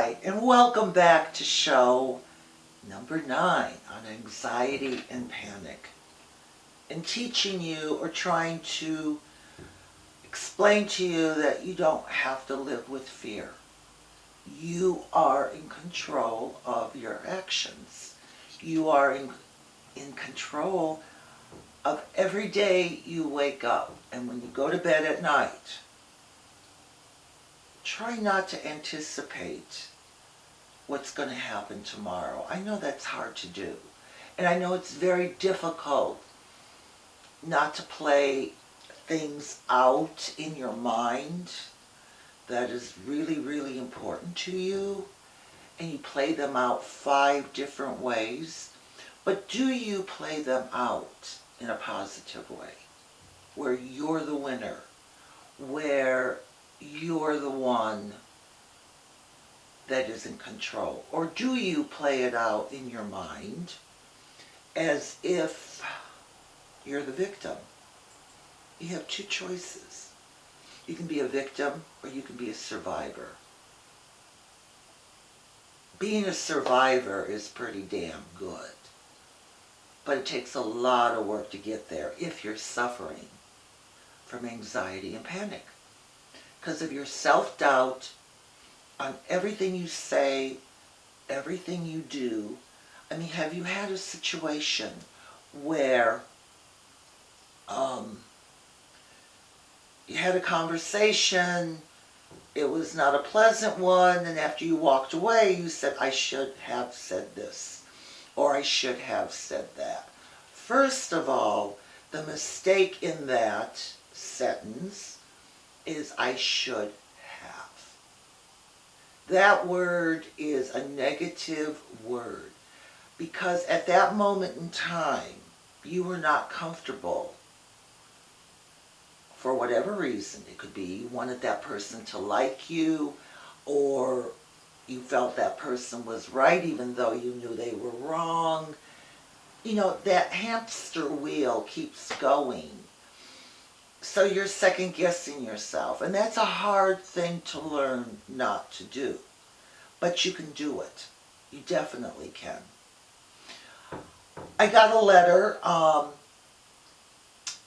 right, and welcome back to show number 9 on anxiety and panic. And teaching you or trying to explain to you that you don't have to live with fear. You are in control of your actions. You are in control of every day you wake up. And when you go to bed at night, try not to anticipate what's going to happen tomorrow. I know that's hard to do. And I know it's very difficult not to play things out in your mind that is really, really important to you. And you play them out 5 different ways. But do you play them out in a positive way? Where you're the winner. Where you're the one that is in control? Or do you play it out in your mind as if you're the victim? You have 2 choices. You can be a victim or you can be a survivor. Being a survivor is pretty damn good. But it takes a lot of work to get there if you're suffering from anxiety and panic. Because of your self-doubt on everything you say, everything you do. I mean, have you had a situation where you had a conversation, it was not a pleasant one, and after you walked away, you said, I should have said this, or I should have said that. First of all, the mistake in that sentence is I should have. That word is a negative word because at that moment in time, you were not comfortable for whatever reason. It could be you wanted that person to like you, or you felt that person was right even though you knew they were wrong. You know, that hamster wheel keeps going. So you're second guessing yourself. And that's a hard thing to learn not to do. But you can do it. You definitely can. I got a letter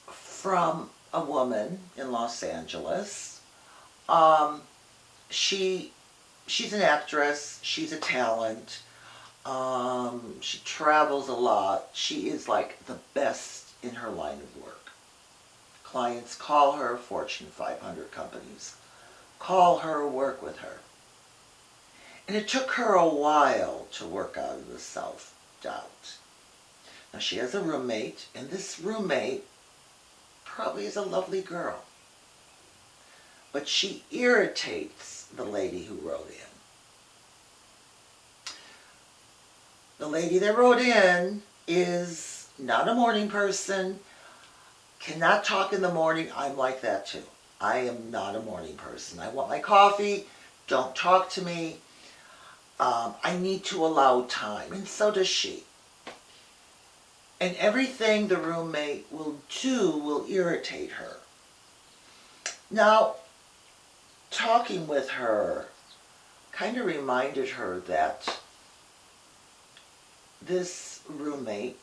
from a woman in Los Angeles. She's an actress. She's a talent. She travels a lot. She is like the best in her line of work. Clients call her, Fortune 500 companies call her, work with her. And it took her a while to work out of the self-doubt. Now she has a roommate, and this roommate probably is a lovely girl. But she irritates the lady who wrote in. The lady that wrote in is not a morning person, cannot talk in the morning. I'm like that too. I am not a morning person. I want my coffee. Don't talk to me. I need to allow time, and so does she. And everything the roommate will do will irritate her. Now, talking with her kind of reminded her that this roommate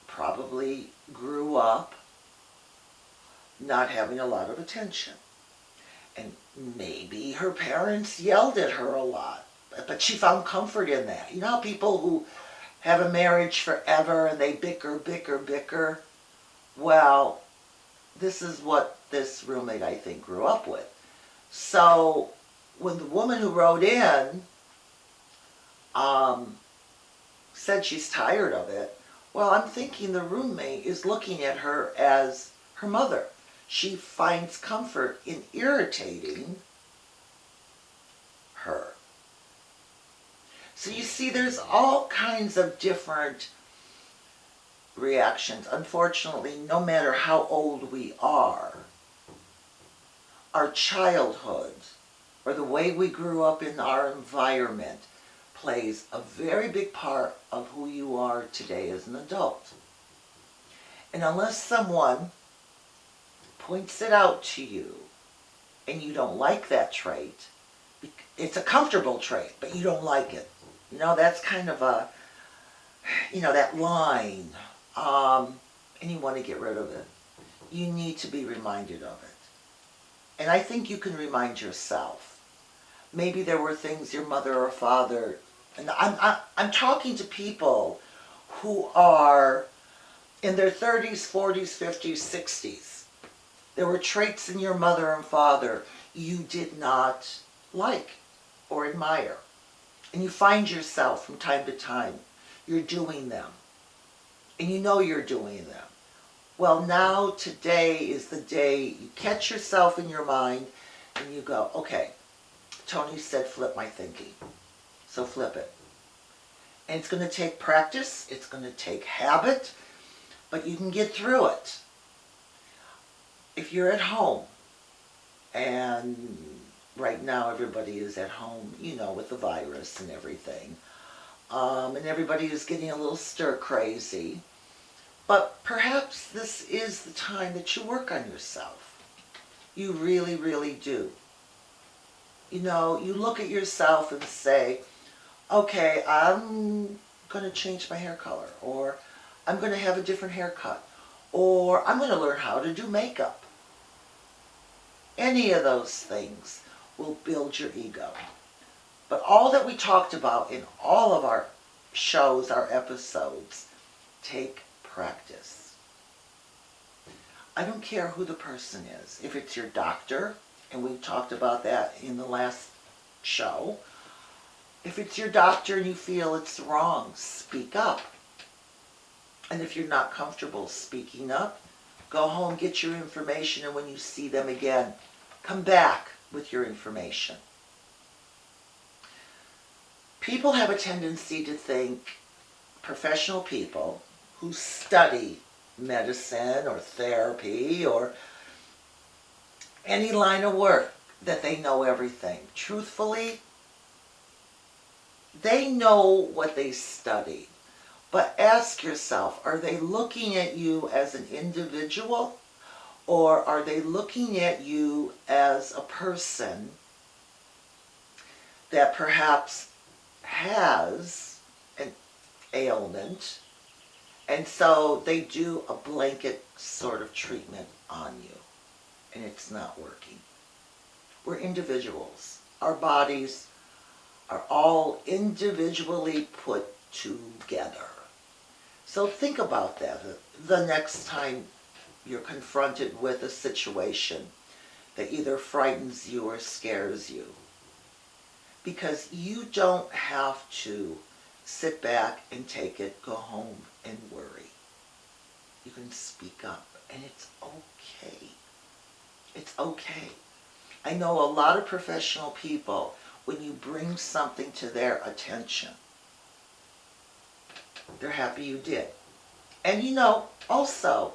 probably grew up not having a lot of attention. And maybe her parents yelled at her a lot, but she found comfort in that. You know how people who have a marriage forever and they bicker? Well, this is what this roommate, I think, grew up with. So when the woman who wrote in said she's tired of it, well, I'm thinking the roommate is looking at her as her mother. She finds comfort in irritating her. So you see, there's all kinds of different reactions. Unfortunately, no matter how old we are, our childhood or the way we grew up in our environment plays a very big part of who you are today as an adult. And unless someone points it out to you and you don't like that trait, It's a comfortable trait, but you don't like it. That's kind of that line, and you want to get rid of it. You need to be reminded of it. And I think you can remind yourself. Maybe there were things your mother or father, and I'm talking to people who are in their 30s, 40s, 50s, 60s. There were traits in your mother and father you did not like or admire. And you find yourself from time to time, you're doing them. And you know you're doing them. Well, now today is the day you catch yourself in your mind and you go, okay, Toni said flip my thinking. So flip it. And it's going to take practice. It's going to take habit. But you can get through it. If you're at home, and right now everybody is at home, with the virus and everything, and everybody is getting a little stir crazy, but perhaps this is the time that you work on yourself. You really, really do. You look at yourself and say, okay, I'm going to change my hair color, or I'm going to have a different haircut, or I'm going to learn how to do makeup. Any of those things will build your ego. But all that we talked about in all of our shows, our episodes, take practice. I don't care who the person is. If it's your doctor, and we talked about that in the last show, if it's your doctor and you feel it's wrong, speak up. And if you're not comfortable speaking up, go home, get your information, and when you see them again, come back with your information. People have a tendency to think professional people who study medicine or therapy or any line of work that they know everything. Truthfully, they know what they study. But ask yourself, are they looking at you as an individual, or are they looking at you as a person that perhaps has an ailment, and so they do a blanket sort of treatment on you, and it's not working? We're individuals. Our bodies are all individually put together. So think about that the next time you're confronted with a situation that either frightens you or scares you. Because you don't have to sit back and take it, go home and worry. You can speak up, and it's okay. It's okay. I know a lot of professional people, when you bring something to their attention, they're happy you did. And also,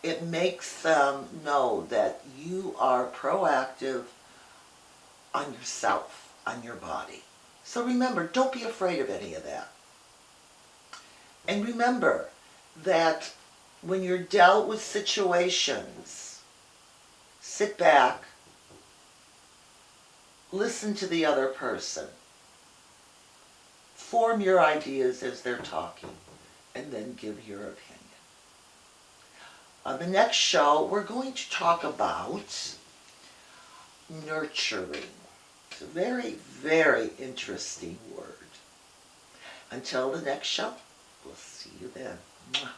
it makes them know that you are proactive on yourself, on your body. So remember, don't be afraid of any of that. And remember that when you're dealt with situations, sit back, listen to the other person, form your ideas as they're talking, and then give your opinion. On the next show, we're going to talk about nurturing. It's a very, very interesting word. Until the next show, we'll see you then. Mwah.